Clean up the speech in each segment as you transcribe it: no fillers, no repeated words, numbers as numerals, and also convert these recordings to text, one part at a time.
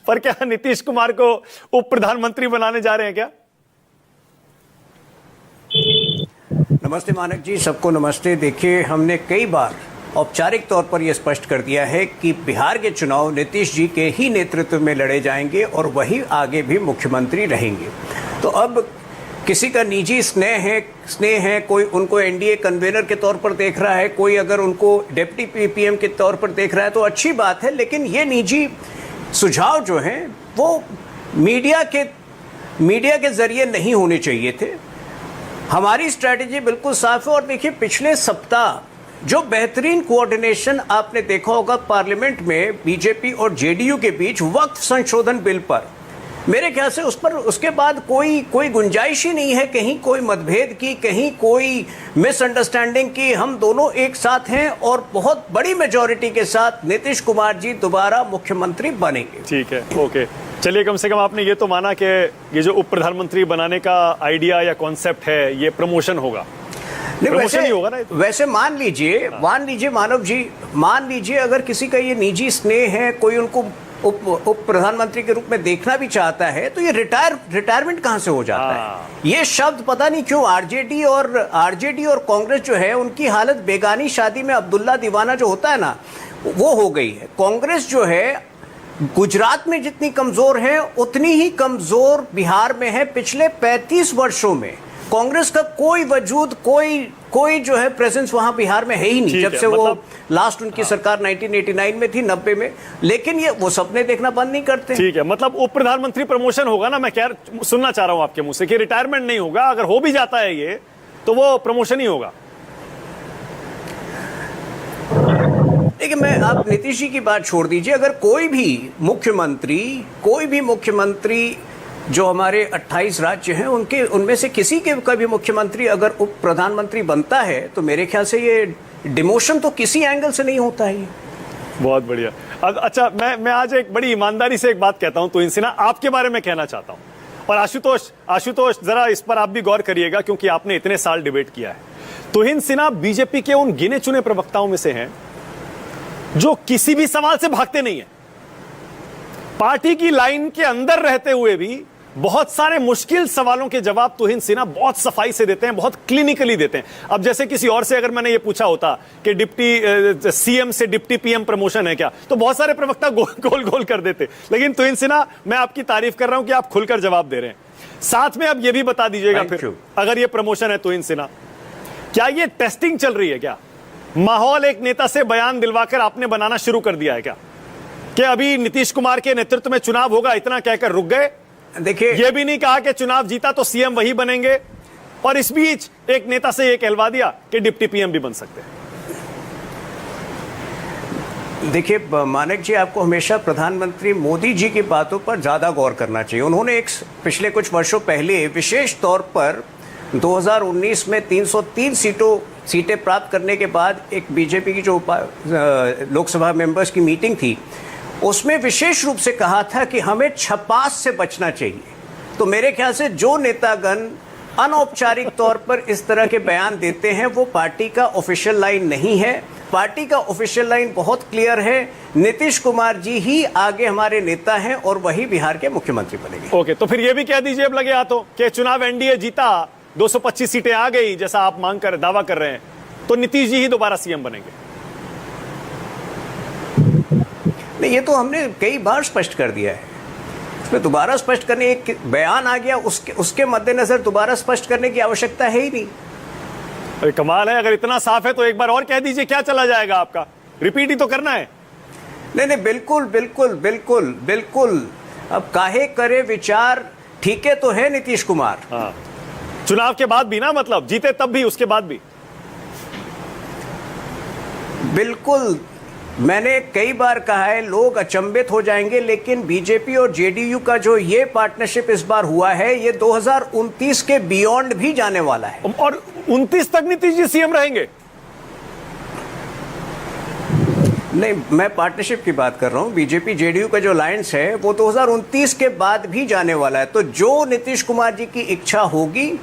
पर क्या नीतीश कुमार को उप प्रधानमंत्री बनाने जा रहे हैं क्या? नमस्ते मानक जी, सबको नमस्ते। देखिए, हमने कई बार औपचारिक तौर पर यह स्पष्ट कर दिया है कि बिहार के चुनाव नीतीश जी के ही नेतृत्व में लड़े जाएंगे और वही आगे भी मुख्यमंत्री रहेंगे। तो अब किसी का निजी स्नेह है, कोई उनको एनडीए कन्वेनर के तौर पर देख रहा है, कोई अगर उनको डिप्टी पीएम के तौर पर देख रहा है तो अच्छी बात है, लेकिन ये निजी सुझाव जो हैं वो मीडिया के जरिए नहीं होने चाहिए थे। हमारी स्ट्रैटेजी बिल्कुल साफ है। और देखिए, पिछले सप्ताह जो बेहतरीन कोऑर्डिनेशन आपने देखा होगा पार्लियामेंट में बीजेपी और जेडीयू के बीच वक्त संशोधन बिल पर, मेरे ख्याल से उसके बाद कोई गुंजाइश ही नहीं है कहीं कोई मतभेद की, कहीं कोई मिसअंडरस्टैंडिंग की। हम दोनों एक साथ हैं और बहुत बड़ी मेजॉरिटी के साथ नीतीश कुमार जी दोबारा मुख्यमंत्री बनेंगे। ठीक है, ओके। चलिए, कम से कम आपने ये तो माना कि ये जो उप प्रधानमंत्री बनाने का आइडिया या कॉन्सेप्ट है ये प्रमोशन होगा। प्रमोशन ही होगा ना? वैसे मान लीजिए मानव जी, मान लीजिए अगर किसी का ये निजी स्नेह है, कोई उनको उप प्रधानमंत्री के रूप में देखना भी चाहता है, तो ये रिटायरमेंट कहां से हो जाता है? ये शब्द पता नहीं क्यों आरजेडी और कांग्रेस जो है उनकी हालत बेगानी शादी में अब्दुल्ला दीवाना जो होता है ना, वो हो गई है। कांग्रेस जो है गुजरात में जितनी कमजोर है उतनी ही कमजोर बिहार में है। पिछले 35 वर्षों में कांग्रेस का कोई वजूद, कोई जो है प्रेजेंस वहां बिहार में है ही नहीं, जब से वो लास्ट उनकी सरकार 1989 में थी, 90 में। लेकिन ये वो सपने देखना बंद नहीं करते। ठीक है, मतलब उप प्रधानमंत्री प्रमोशन होगा ना? मैं क्या सुनना चाह रहा हूं आपके मुंह से कि रिटायरमेंट नहीं होगा। अगर हो भी जाता है ये तो वो प्रमोशन ही होगा। देखिए, मैं आप नीतीश जी की बात छोड़ दीजिए, अगर कोई भी मुख्यमंत्री जो हमारे 28 राज्य हैं उनमें से किसी के का भी मुख्यमंत्री अगर उप प्रधानमंत्री बनता है तो मेरे ख्याल से ये डिमोशन तो किसी एंगल से नहीं होता है। बहुत बढ़िया। अच्छा, मैं आज एक बड़ी ईमानदारी से एक बात कहता हूं, तुहिन सिन्हा, आपके बारे में कहना चाहता हूं। और आशुतोष जरा इस पर आप भी गौर करिएगा क्योंकि आपने इतने साल डिबेट किया है। तुहिन सिन्हा बीजेपी के उन गिने चुने प्रवक्ताओं में से हैं जो किसी भी सवाल से भागते नहीं है। पार्टी की लाइन के अंदर रहते हुए भी बहुत सारे मुश्किल सवालों के जवाब तुहिन सिन्हा बहुत सफाई से देते हैं, बहुत क्लिनिकली देते हैं। अब जैसे किसी और से अगर मैंने ये पूछा होता कि डिप्टी सीएम से डिप्टी पीएम प्रमोशन है क्या, तो बहुत सारे प्रवक्ता गोल कर देते। लेकिन तुहिन सिन्हा, मैं आपकी तारीफ कर रहा हूं कि आप खुलकर जवाब दे रहे हैं। साथ में अब ये भी बता दीजिएगा फिर, अगर ये प्रमोशन है तुहिन सिन्हा, क्या ये टेस्टिंग चल रही है क्या? माहौल एक नेता से बयान दिलवाकर आपने बनाना शुरू कर दिया है क्या कि अभी नीतीश कुमार के नेतृत्व में चुनाव होगा, इतना कहकर रुक गए? देखिए, यह भी नहीं कहा कि चुनाव जीता तो सीएम वही बनेंगे, और इस बीच एक नेता से यह कहलवा दिया कि डिप्टी पीएम भी बन सकते हैं। देखिए मानक जी, आपको हमेशा प्रधानमंत्री मोदी जी की बातों पर ज्यादा गौर करना चाहिए। उन्होंने पिछले कुछ वर्षों पहले विशेष तौर पर 2019 में 303 सीटें प्राप्त करने के बाद एक बीजेपी की जो लोकसभा मेंबर्स की मीटिंग थी, उसमें विशेष रूप से कहा था कि हमें छपास से बचना चाहिए। तो मेरे ख्याल से जो नेतागण अनौपचारिक तौर पर इस तरह के बयान देते हैं वो पार्टी का ऑफिशियल लाइन नहीं है। पार्टी का ऑफिशियल लाइन बहुत क्लियर है, नीतीश कुमार जी ही आगे हमारे नेता हैं और वही बिहार के मुख्यमंत्री बनेंगे। ओके, तो फिर ये भी कह दीजिए अब लगे हाथों कि चुनाव एनडीए जीता, 225 सीटें आ गई जैसा आप दावा कर रहे हैं, तो नीतीश जी ही दोबारा सीएम बनेंगे। नहीं, ये तो हमने कई बार स्पष्ट कर दिया है। इसमें दोबारा स्पष्ट करने, एक बयान आ गया उसके मद्देनजर दोबारा स्पष्ट करने की आवश्यकता है ही नहीं। अरे कमाल है, अगर इतना साफ है तो एक बार और कह दीजिए, क्या चला जाएगा आपका? रिपीट ही तो करना है। नहीं, बिल्कुल। अब काहे करे विचार, ठीक है तो है नीतीश कुमार। हाँ, चुनाव के बाद भी ना, मतलब जीते तब भी, उसके बाद भी। बिल्कुल, मैंने कई बार कहा है, लोग अचंभित हो जाएंगे, लेकिन बीजेपी और जेडीयू का जो ये पार्टनरशिप इस बार हुआ है, ये 2029 के बियॉन्ड भी जाने वाला है। और 29 तक नीतीश जी सीएम रहेंगे? नहीं, मैं पार्टनरशिप की बात कर रहा हूं। बीजेपी जेडीयू का जो अलायंस है वो 2029 के बाद भी जाने वाला है। तो जो नीतीश कुमार जी की इच्छा होगी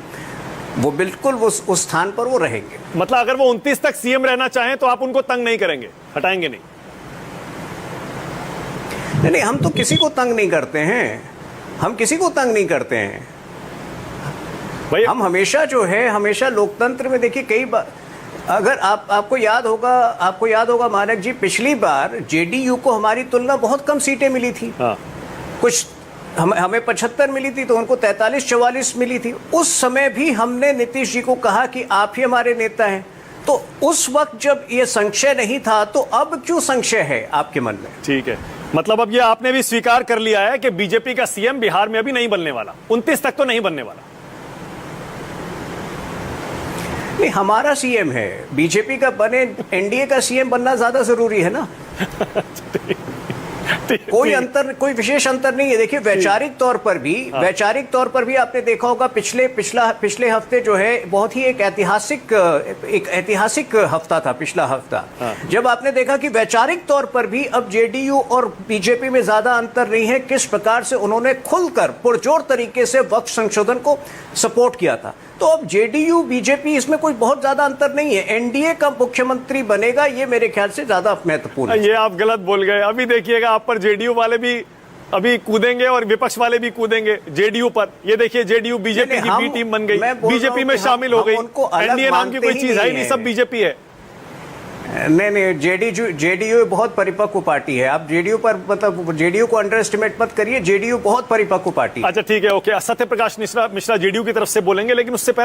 वो बिल्कुल उस स्थान पर वो रहेंगे। मतलब अगर वो 29 तक सीएम रहना चाहें तो आप उनको तंग नहीं करेंगे, हटाएंगे नहीं? नहीं, हम तो किसी को तंग नहीं करते हैं, हम किसी को तंग नहीं करते हैं। भाई हम हमेशा जो है, हमेशा लोकतंत्र में देखिए कई बार, अगर आपको याद होगा मानक जी, पिछली बार जेडीयू को हमारी तुलना बहुत कम सीटें मिली थी। हाँ। कुछ हमें 75 मिली थी तो उनको 43-44 मिली थी। उस समय भी हमने नीतीश जी को कहा कि आप ही हमारे नेता हैं। तो उस वक्त जब ये संशय नहीं था, तो अब क्यों संशय है आपके मन में? ठीक है, मतलब अब ये आपने भी स्वीकार कर लिया है कि बीजेपी का सीएम बिहार में अभी नहीं बनने वाला, 29 तक तो नहीं बनने वाला। नहीं, हमारा सीएम है, बीजेपी का बने, एनडीए का सीएम बनना ज्यादा जरूरी है ना। कोई विशेष अंतर नहीं है। देखिए, वैचारिक तौर पर भी आपने देखा होगा, पिछले हफ्ते जो है बहुत ही एक ऐतिहासिक हफ्ता था पिछला हफ्ता। जब आपने देखा कि वैचारिक तौर पर भी अब जेडीयू और बीजेपी में ज्यादा अंतर नहीं है, किस प्रकार से उन्होंने खुलकर पुरजोर तरीके से वक्फ संशोधन को सपोर्ट किया था। तो अब जेडीयू बीजेपी, इसमें कोई बहुत ज्यादा अंतर नहीं है। एनडीए का मुख्यमंत्री बनेगा, ये मेरे ख्याल से ज्यादा महत्वपूर्ण है। ये आप गलत बोल गए। अभी देखिएगा, आप पर जेडीयू वाले भी अभी कूदेंगे और विपक्ष वाले भी कूदेंगे जेडीयू पर। ये देखिए, जेडीयू बीजेपी की बी टीम बन गई, बीजेपी में शामिल हो गई। एनडीए नाम की कोई चीज है नहीं, सब बीजेपी है। नहीं, जेडीयू बहुत परिपक्व पार्टी है। आप जेडीयू पर, मतलब जेडीयू को अंडर एस्टिमेट मत करिए, जेडीयू बहुत परिपक्व पार्टी है। अच्छा ठीक है, ओके। सत्य प्रकाश मिश्रा जेडीयू की तरफ से बोलेंगे, लेकिन उससे पहले